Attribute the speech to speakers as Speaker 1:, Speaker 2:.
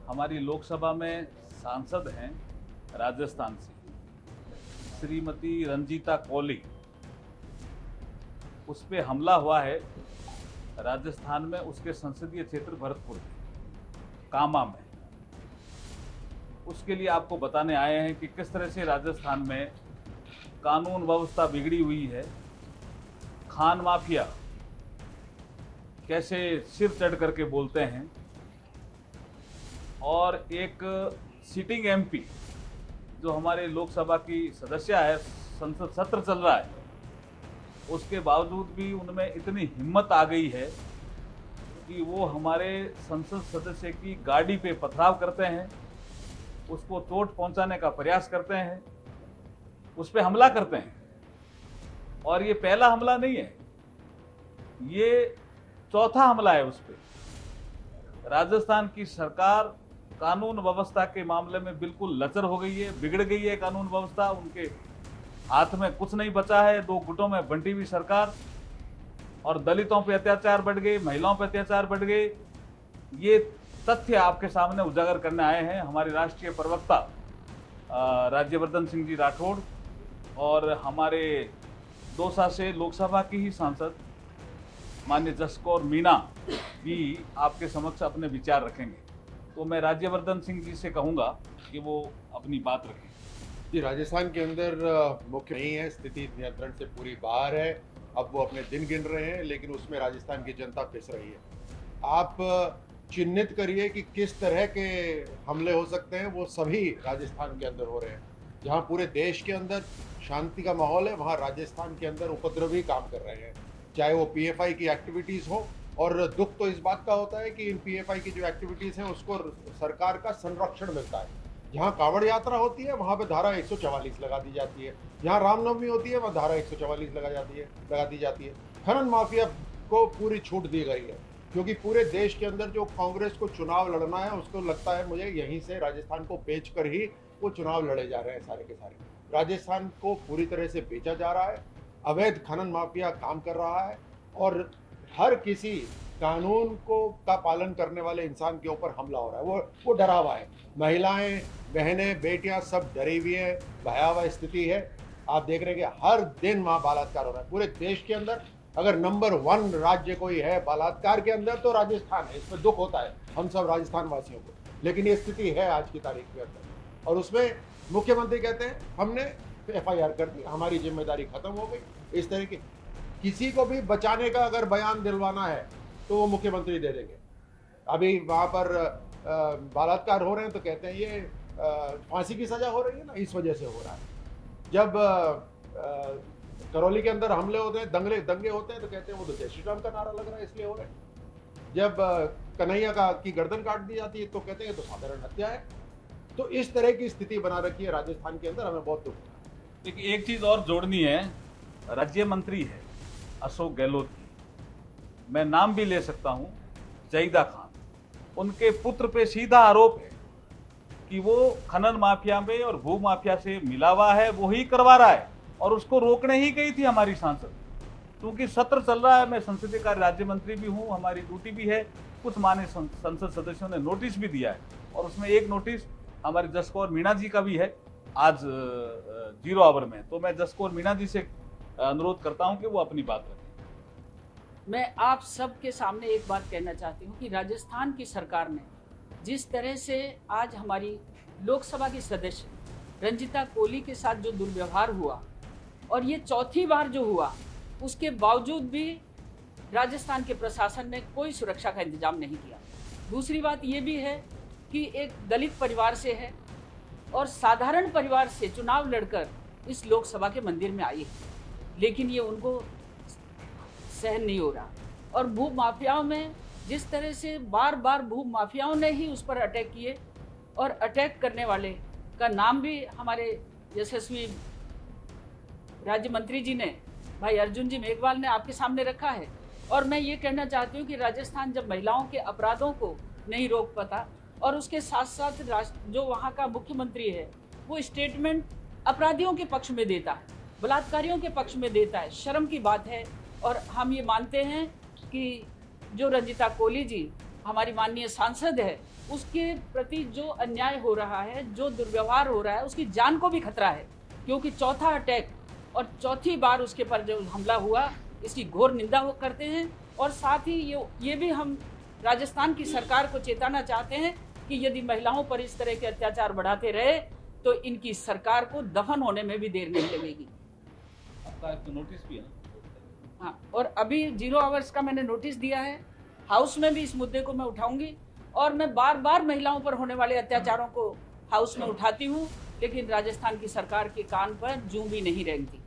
Speaker 1: हमारी लोकसभा में सांसद हैं राजस्थान से श्रीमती रंजीता कौली, उस पे हमला हुआ है राजस्थान में, उसके संसदीय क्षेत्र भरतपुर कामा में। उसके लिए आपको बताने आए हैं कि किस तरह से राजस्थान में कानून व्यवस्था बिगड़ी हुई है, खान माफिया कैसे सिर चढ़ करके बोलते हैं, और एक सिटिंग एमपी जो हमारे लोकसभा की सदस्य है, संसद सत्र चल रहा है, उसके बावजूद भी उनमें इतनी हिम्मत आ गई है कि वो हमारे संसद सदस्य की गाड़ी पे पथराव करते हैं, उसको चोट पहुंचाने का प्रयास करते हैं, उस पे हमला करते हैं। और ये पहला हमला नहीं है, ये चौथा हमला है उस पे। राजस्थान की सरकार कानून व्यवस्था के मामले में बिल्कुल लचर हो गई है, बिगड़ गई है कानून व्यवस्था, उनके हाथ में कुछ नहीं बचा है। दो गुटों में बंटी हुई सरकार, और दलितों पे अत्याचार बढ़ गए, महिलाओं पे अत्याचार बढ़ गए। ये तथ्य आपके सामने उजागर करने आए हैं हमारे राष्ट्रीय प्रवक्ता राज्यवर्धन सिंह जी राठौड़, और हमारे दौसा से लोकसभा की ही सांसद माननीय जसकौर मीणा भी आपके समक्ष अपने विचार रखेंगे। तो मैं राज्यवर्धन सिंह जी से कहूंगा कि वो अपनी बात रखें।
Speaker 2: जी, राजस्थान के अंदर मुख्य नहीं है, स्थिति नियंत्रण से पूरी बाहर है। अब वो अपने दिन गिन रहे हैं, लेकिन उसमें राजस्थान की जनता पिस रही है। आप चिन्हित करिए कि किस तरह के हमले हो सकते हैं, वो सभी राजस्थान के अंदर हो रहे हैं। जहाँ पूरे देश के अंदर शांति का माहौल है, वहाँ राजस्थान के अंदर उपद्रवी काम कर रहे हैं, चाहे वो पीएफआई की एक्टिविटीज़ हो। और दुख तो इस बात का होता है कि इन पीएफआई की जो एक्टिविटीज़ हैं उसको सरकार का संरक्षण मिलता है। जहाँ कांवड़ यात्रा होती है वहाँ पे धारा 144 लगा दी जाती है, जहाँ रामनवमी होती है वहाँ धारा 144 लगा दी जाती है। खनन माफिया को पूरी छूट दी गई है, क्योंकि पूरे देश के अंदर जो कांग्रेस को चुनाव लड़ना है, उसको लगता है मुझे यहीं से राजस्थान को बेच कर ही वो चुनाव लड़े जा रहे हैं। सारे के सारे राजस्थान को पूरी तरह से बेचा जा रहा है, अवैध खनन माफिया काम कर रहा है, और हर किसी कानून को का पालन करने वाले इंसान के ऊपर हमला हो रहा है। वो डरा हुआ है। महिलाएं, बहनें, बेटियां सब डरी हुई हैं, भयावह स्थिति है। आप देख रहे हैं कि हर दिन वहाँ बलात्कार हो रहा है। पूरे देश के अंदर अगर नंबर 1 राज्य कोई है बलात्कार के अंदर तो राजस्थान है। इसमें दुख होता है हम सब राजस्थान वासियों को, लेकिन ये स्थिति है आज की तारीख के अंदर। और उसमें मुख्यमंत्री कहते हैं हमने FIR कर दी, हमारी जिम्मेदारी खत्म हो गई। इस तरह की किसी को भी बचाने का अगर बयान दिलवाना है तो वो मुख्यमंत्री दे देंगे। अभी वहाँ पर बलात्कार हो रहे हैं तो कहते हैं ये फांसी की सजा हो रही है ना, इस वजह से हो रहा है। जब करौली के अंदर हमले होते हैं, दंगे होते हैं तो कहते हैं वो तो जय श्री राम का नारा लग रहा है इसलिए हो रहे हैं। जब कन्हैया की गर्दन काट दी जाती है तो कहते हैं तो साधारण हत्या है। तो इस तरह की स्थिति बना रखी है राजस्थान के अंदर, हमें बहुत दुख है।
Speaker 1: देखिए, एक चीज और जोड़नी है, राज्य मंत्री है अशोक गहलोत की, मैं नाम भी ले सकता हूं, जहीदा खान। उनके पुत्र पे सीधा आरोप है कि वो खनन माफिया में और भू माफिया से मिला हुआ है, वो ही करवा रहा है, और उसको रोकने ही गई थी हमारी सांसद। क्योंकि सत्र चल रहा है, मैं संसदीय कार्य राज्य मंत्री भी हूं, हमारी ड्यूटी भी है। कुछ माननीय संसद सदस्यों ने नोटिस भी दिया है, और उसमें एक नोटिस हमारे जसकौर मीणा जी का भी है आज 0 आवर में। तो मैं जसकौर मीणा जी से अनुरोध करता हूं कि वो अपनी बात रखें।
Speaker 3: मैं आप सबके सामने एक बात कहना चाहती हूँ कि राजस्थान की सरकार ने जिस तरह से आज हमारी लोकसभा की सदस्य रंजीता कोली के साथ जो दुर्व्यवहार हुआ, और ये चौथी बार जो हुआ, उसके बावजूद भी राजस्थान के प्रशासन ने कोई सुरक्षा का इंतजाम नहीं किया। दूसरी बात ये भी है कि एक दलित परिवार से है और साधारण परिवार से चुनाव लड़कर इस लोकसभा के मंदिर में आई है, लेकिन ये उनको सहन नहीं हो रहा। और भू माफियाओं में जिस तरह से बार बार भू माफियाओं ने ही उस पर अटैक किए, और अटैक करने वाले का नाम भी हमारे यशस्वी राज्य मंत्री जी ने, भाई अर्जुन जी मेघवाल ने आपके सामने रखा है। और मैं ये कहना चाहती हूँ कि राजस्थान जब महिलाओं के अपराधों को नहीं रोक पाता, और उसके साथ साथ जो वहाँ का मुख्यमंत्री है वो स्टेटमेंट अपराधियों के पक्ष में देता है, बलात्कारियों के पक्ष में देता है, शर्म की बात है। और हम ये मानते हैं कि जो रंजीता कोली जी हमारी माननीय सांसद है उसके प्रति जो अन्याय हो रहा है, जो दुर्व्यवहार हो रहा है, उसकी जान को भी खतरा है, क्योंकि चौथा अटैक और चौथी बार उसके पर जो हमला हुआ, इसकी घोर निंदा करते हैं। और साथ ही ये भी हम राजस्थान की सरकार को चेताना चाहते हैं कि यदि महिलाओं पर इस तरह के अत्याचार बढ़ाते रहे तो इनकी सरकार को दफन होने में भी देर नहीं लगेगी।
Speaker 1: आपका एक नोटिस भी है ना?
Speaker 3: हाँ, और अभी 0 आवर्स का मैंने नोटिस दिया है, हाउस में भी इस मुद्दे को मैं उठाऊंगी और मैं बार बार महिलाओं पर होने वाले अत्याचारों को हाउस में उठाती हूँ, लेकिन राजस्थान की सरकार के कान पर जूं भी नहीं रेंगती।